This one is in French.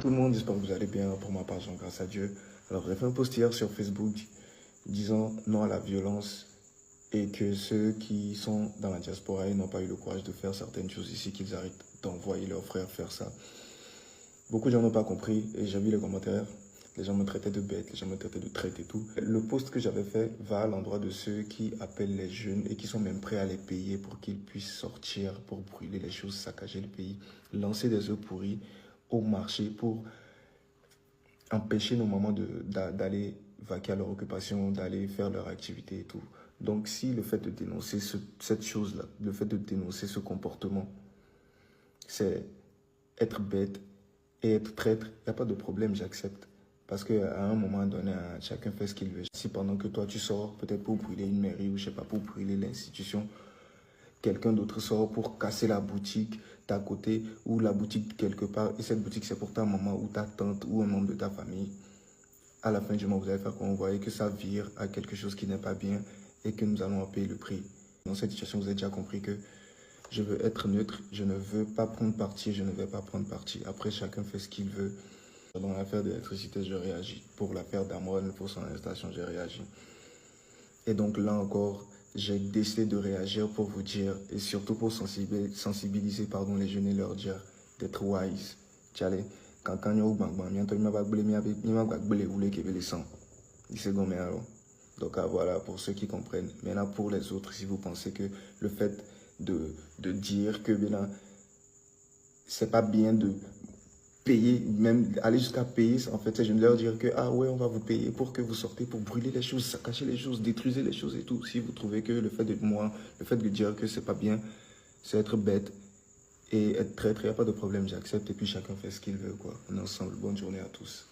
Tout le monde, j'espère que vous allez bien. Pour ma part, grâce à Dieu. Alors, j'ai fait un post hier sur Facebook disant non à la violence et que ceux qui sont dans la diaspora et n'ont pas eu le courage de faire certaines choses ici, qu'ils arrêtent d'envoyer leurs frères faire ça. Beaucoup de gens n'ont pas compris et j'ai vu les commentaires. Les gens me traitaient de bête, les gens me traitaient de traite et tout. Le post que j'avais fait va à l'endroit de ceux qui appellent les jeunes et qui sont même prêts à les payer pour qu'ils puissent sortir, pour brûler les choses, saccager le pays, lancer des œufs pourris au marché pour empêcher nos mamans d'aller vaquer à leur occupation, d'aller faire leur activité et tout. Donc si le fait de dénoncer cette chose-là, le fait de dénoncer ce comportement, c'est être bête et être traître, il n'y a pas de problème, j'accepte. Parce qu'à un moment donné, chacun fait ce qu'il veut. Si pendant que toi tu sors, peut-être pour brûler une mairie ou je sais pas, pour brûler l'institution, quelqu'un d'autre sort pour casser la boutique d'à côté ou la boutique quelque part, et cette boutique c'est pour ta maman ou ta tante ou un membre de ta famille, à la fin du mois vous allez faire quoi? Vous voyez que ça vire à quelque chose qui n'est pas bien et que nous allons en payer le prix. Dans cette situation, vous avez déjà compris que je veux être neutre, je ne veux pas prendre parti, je ne vais pas prendre parti. Après, chacun fait ce qu'il veut. Dans l'affaire de l'électricité, je réagis. Pour l'affaire d'Amron, pour son arrestation, j'ai réagi. Et donc là encore, j'ai décidé de réagir pour vous dire, et surtout pour sensibiliser les jeunes et leur dire d'être wise. Tchale, quand il y a un banc, il y a donc voilà, pour ceux qui comprennent. Maintenant, pour les autres, si vous pensez que le fait de dire que c'est pas bien de payer, même aller jusqu'à payer, en fait, je vais leur dire que, ah ouais, on va vous payer pour que vous sortez, pour brûler les choses, saccager les choses, détruisez les choses et tout. Si vous trouvez que le fait de dire que c'est pas bien, c'est être bête et être traître, il n'y a pas de problème, j'accepte et puis chacun fait ce qu'il veut, quoi. On est ensemble, bonne journée à tous.